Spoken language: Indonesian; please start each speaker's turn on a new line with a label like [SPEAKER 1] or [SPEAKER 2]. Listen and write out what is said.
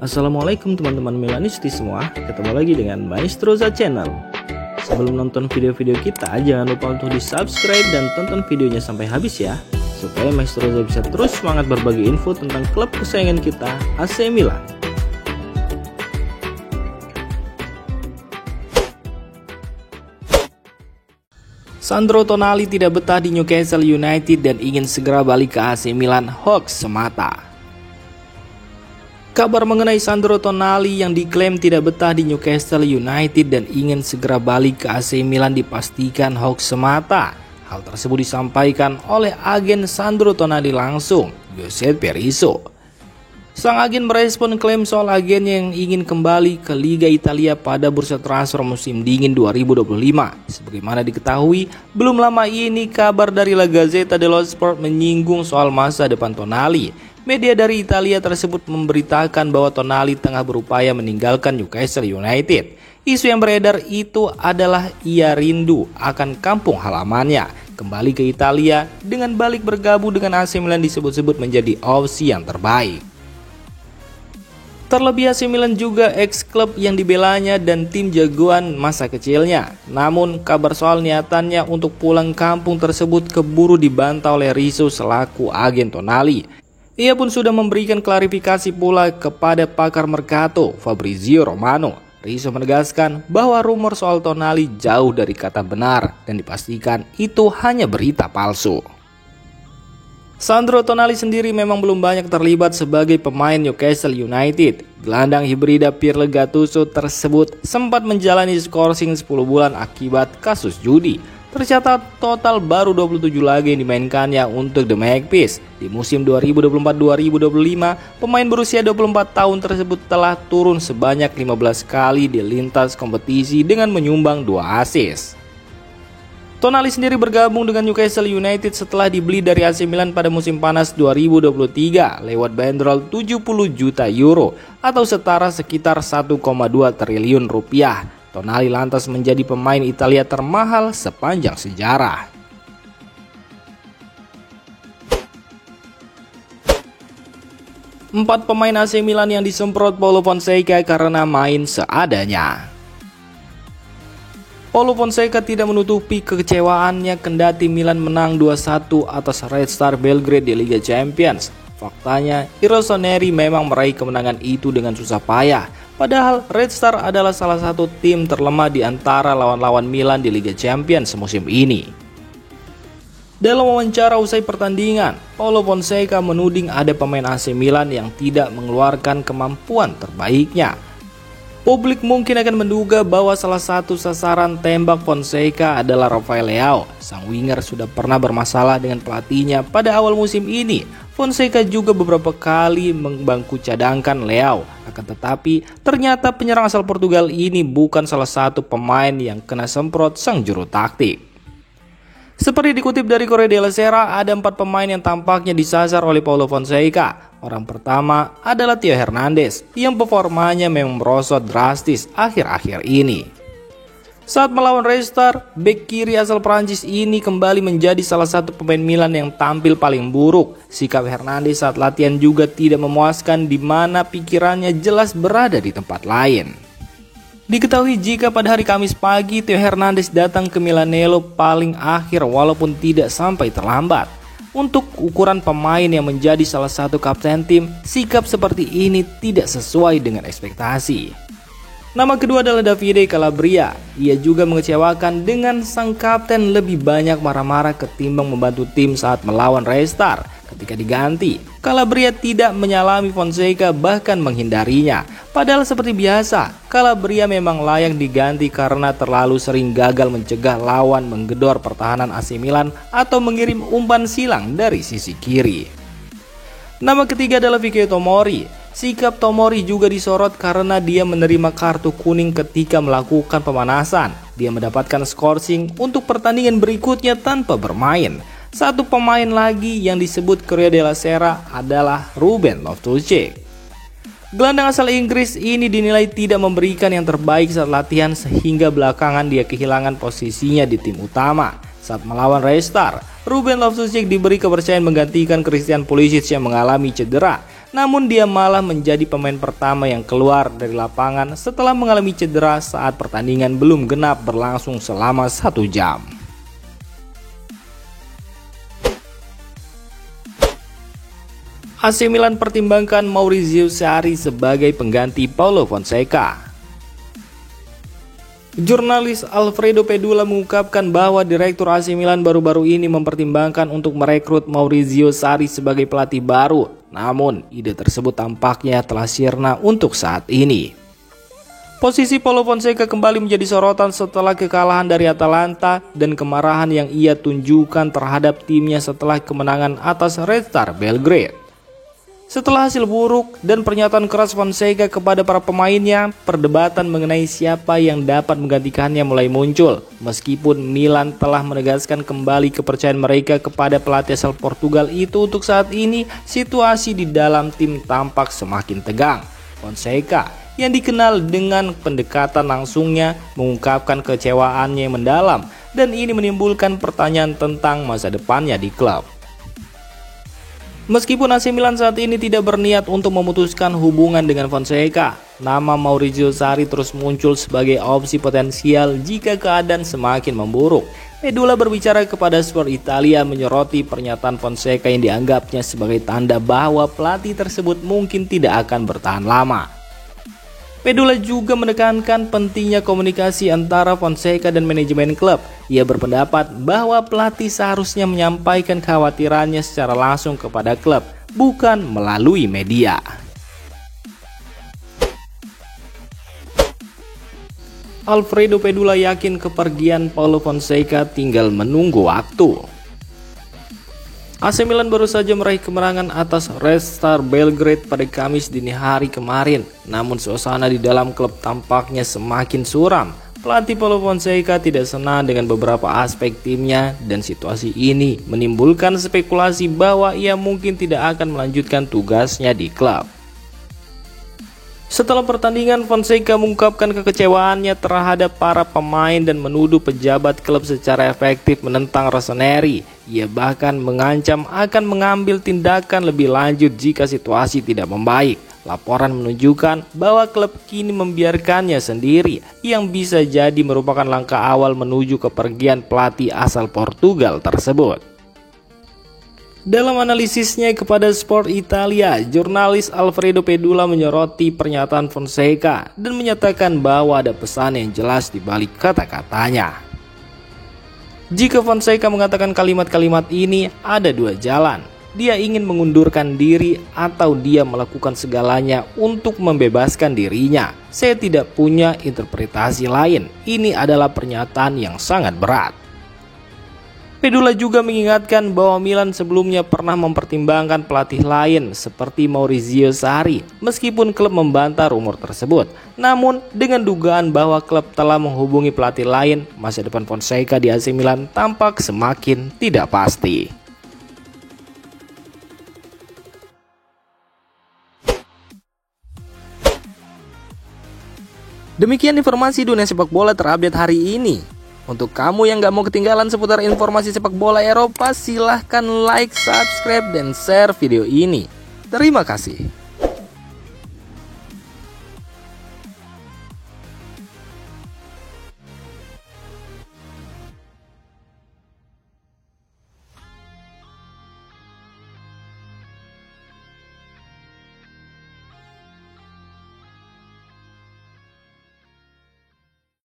[SPEAKER 1] Assalamualaikum teman-teman Milanisti semua, ketemu lagi dengan Maestroza Channel. Sebelum nonton video-video kita, jangan lupa untuk di subscribe dan tonton videonya sampai habis ya, supaya Maestroza bisa terus semangat berbagi info tentang klub kesayangan kita, AC Milan. Sandro Tonali tidak betah di Newcastle United dan ingin segera balik ke AC Milan, hoax semata. Kabar mengenai Sandro Tonali yang diklaim tidak betah di Newcastle United dan ingin segera balik ke AC Milan dipastikan hoax semata. Hal tersebut disampaikan oleh agen Sandro Tonali langsung, Giuseppe Rizzo. Sang agen merespon klaim soal agennya yang ingin kembali ke Liga Italia pada bursa transfer musim dingin 2025. Sebagaimana diketahui, belum lama ini kabar dari La Gazzetta dello Sport menyinggung soal masa depan Tonali. Media dari Italia tersebut memberitakan bahwa Tonali tengah berupaya meninggalkan Newcastle United. Isu yang beredar itu adalah ia rindu akan kampung halamannya. Kembali ke Italia dengan balik bergabung dengan AC Milan disebut-sebut menjadi opsi yang terbaik. Terlebih AC Milan juga ex-klub yang dibelanya dan tim jagoan masa kecilnya. Namun kabar soal niatannya untuk pulang kampung tersebut keburu dibantah oleh Rizzo selaku agen Tonali. Ia pun sudah memberikan klarifikasi pula kepada pakar Mercato, Fabrizio Romano. Rizzo menegaskan bahwa rumor soal Tonali jauh dari kata benar dan dipastikan itu hanya berita palsu. Sandro Tonali sendiri memang belum banyak terlibat sebagai pemain Newcastle United. Gelandang hibrida Pirlo Gattuso tersebut sempat menjalani skorsing 10 bulan akibat kasus judi. Tercatat total baru 27 laga yang dimainkannya untuk The Magpies. Di musim 2024-2025, pemain berusia 24 tahun tersebut telah turun sebanyak 15 kali di lintas kompetisi dengan menyumbang 2 assist. Tonali sendiri bergabung dengan Newcastle United setelah dibeli dari AC Milan pada musim panas 2023 lewat bandrol 70 juta euro atau setara sekitar 1,2 triliun rupiah. Tonali lantas menjadi pemain Italia termahal sepanjang sejarah. Empat pemain AC Milan yang disemprot Paulo Fonseca karena main seadanya. Paulo Fonseca tidak menutupi kekecewaannya kendati Milan menang 2-1 atas Red Star Belgrade di Liga Champions. Faktanya, i Rossoneri memang meraih kemenangan itu dengan susah payah. Padahal Red Star adalah salah satu tim terlemah di antara lawan-lawan Milan di Liga Champions musim ini. Dalam wawancara usai pertandingan, Paulo Fonseca menuding ada pemain AC Milan yang tidak mengeluarkan kemampuan terbaiknya. Publik mungkin akan menduga bahwa salah satu sasaran tembak Fonseca adalah Rafael Leao. Sang winger sudah pernah bermasalah dengan pelatihnya pada awal musim ini. Fonseca juga beberapa kali membangku cadangkan Leao. Akan tetapi ternyata penyerang asal Portugal ini bukan salah satu pemain yang kena semprot sang juru taktik. Seperti dikutip dari Corriere della Sera, ada 4 pemain yang tampaknya disasar oleh Paulo Fonseca. Orang pertama adalah Theo Hernandez yang performanya memang merosot drastis akhir-akhir ini. Saat melawan Red Star, bek kiri asal Prancis ini kembali menjadi salah satu pemain Milan yang tampil paling buruk. Sikap Hernandez saat latihan juga tidak memuaskan di mana pikirannya jelas berada di tempat lain. Diketahui jika pada hari Kamis pagi Theo Hernandez datang ke Milanello paling akhir walaupun tidak sampai terlambat. Untuk ukuran pemain yang menjadi salah satu kapten tim, sikap seperti ini tidak sesuai dengan ekspektasi. Nama kedua adalah Davide Calabria. Ia juga mengecewakan dengan sang kapten lebih banyak marah-marah ketimbang membantu tim saat melawan Red Star. Ketika diganti, Calabria tidak menyalami Fonseca bahkan menghindarinya. Padahal seperti biasa, Calabria memang layak diganti karena terlalu sering gagal mencegah lawan menggedor pertahanan AC Milan atau mengirim umpan silang dari sisi kiri. Nama ketiga adalah Vicario Tomori. Sikap Tomori juga disorot karena dia menerima kartu kuning ketika melakukan pemanasan. Dia mendapatkan skorsing untuk pertandingan berikutnya tanpa bermain. Satu pemain lagi yang disebut Corriere della Sera adalah Ruben Loftus-Cheek. Gelandang asal Inggris ini dinilai tidak memberikan yang terbaik saat latihan sehingga belakangan dia kehilangan posisinya di tim utama. Saat melawan Red Star, Ruben Loftus-Cheek diberi kepercayaan menggantikan Christian Pulisic yang mengalami cedera. Namun dia malah menjadi pemain pertama yang keluar dari lapangan setelah mengalami cedera saat pertandingan belum genap berlangsung selama 1 jam. AC Milan pertimbangkan Maurizio Sarri sebagai pengganti Paulo Fonseca. Jurnalis Alfredo Pedula mengungkapkan bahwa Direktur AC Milan baru-baru ini mempertimbangkan untuk merekrut Maurizio Sarri sebagai pelatih baru. Namun, ide tersebut tampaknya telah sirna untuk saat ini. Posisi Paulo Fonseca kembali menjadi sorotan setelah kekalahan dari Atalanta dan kemarahan yang ia tunjukkan terhadap timnya setelah kemenangan atas Red Star Belgrade. Setelah hasil buruk dan pernyataan keras Fonseca kepada para pemainnya, perdebatan mengenai siapa yang dapat menggantikannya mulai muncul. Meskipun Milan telah menegaskan kembali kepercayaan mereka kepada pelatih asal Portugal itu, untuk saat ini situasi di dalam tim tampak semakin tegang. Fonseca yang dikenal dengan pendekatan langsungnya mengungkapkan kecewaannya yang mendalam, dan ini menimbulkan pertanyaan tentang masa depannya di klub. Meskipun AC Milan saat ini tidak berniat untuk memutuskan hubungan dengan Fonseca, nama Maurizio Sarri terus muncul sebagai opsi potensial jika keadaan semakin memburuk. Pedula berbicara kepada Sport Italia menyoroti pernyataan Fonseca yang dianggapnya sebagai tanda bahwa pelatih tersebut mungkin tidak akan bertahan lama. Pedula juga menekankan pentingnya komunikasi antara Fonseca dan manajemen klub. Ia berpendapat bahwa pelatih seharusnya menyampaikan kekhawatirannya secara langsung kepada klub, bukan melalui media. Alfredo Pedula yakin kepergian Paulo Fonseca tinggal menunggu waktu. AC Milan baru saja meraih kemenangan atas Red Star Belgrade pada Kamis dini hari kemarin. Namun suasana di dalam klub tampaknya semakin suram. Pelatih Paulo Fonseca tidak senang dengan beberapa aspek timnya, dan situasi ini menimbulkan spekulasi bahwa ia mungkin tidak akan melanjutkan tugasnya di klub. Setelah pertandingan, Fonseca mengungkapkan kekecewaannya terhadap para pemain dan menuduh pejabat klub secara efektif menentang Rossoneri. Ia bahkan mengancam akan mengambil tindakan lebih lanjut jika situasi tidak membaik. Laporan menunjukkan bahwa klub kini membiarkannya sendiri, yang bisa jadi merupakan langkah awal menuju kepergian pelatih asal Portugal tersebut. Dalam analisisnya kepada Sport Italia, jurnalis Alfredo Pedula menyoroti pernyataan Fonseca dan menyatakan bahwa ada pesan yang jelas di balik kata-katanya. Jika Fonseca mengatakan kalimat-kalimat ini, ada dua jalan. Dia ingin mengundurkan diri atau dia melakukan segalanya untuk membebaskan dirinya. Saya tidak punya interpretasi lain. Ini adalah pernyataan yang sangat berat. Pedula juga mengingatkan bahwa Milan sebelumnya pernah mempertimbangkan pelatih lain seperti Maurizio Sarri, meskipun klub membantah rumor tersebut. Namun dengan dugaan bahwa klub telah menghubungi pelatih lain, masa depan Fonseca di AC Milan tampak semakin tidak pasti. Demikian informasi dunia sepak bola terupdate hari ini. Untuk kamu yang gak mau ketinggalan seputar informasi sepak bola Eropa, silahkan like, subscribe, dan share video ini. Terima kasih.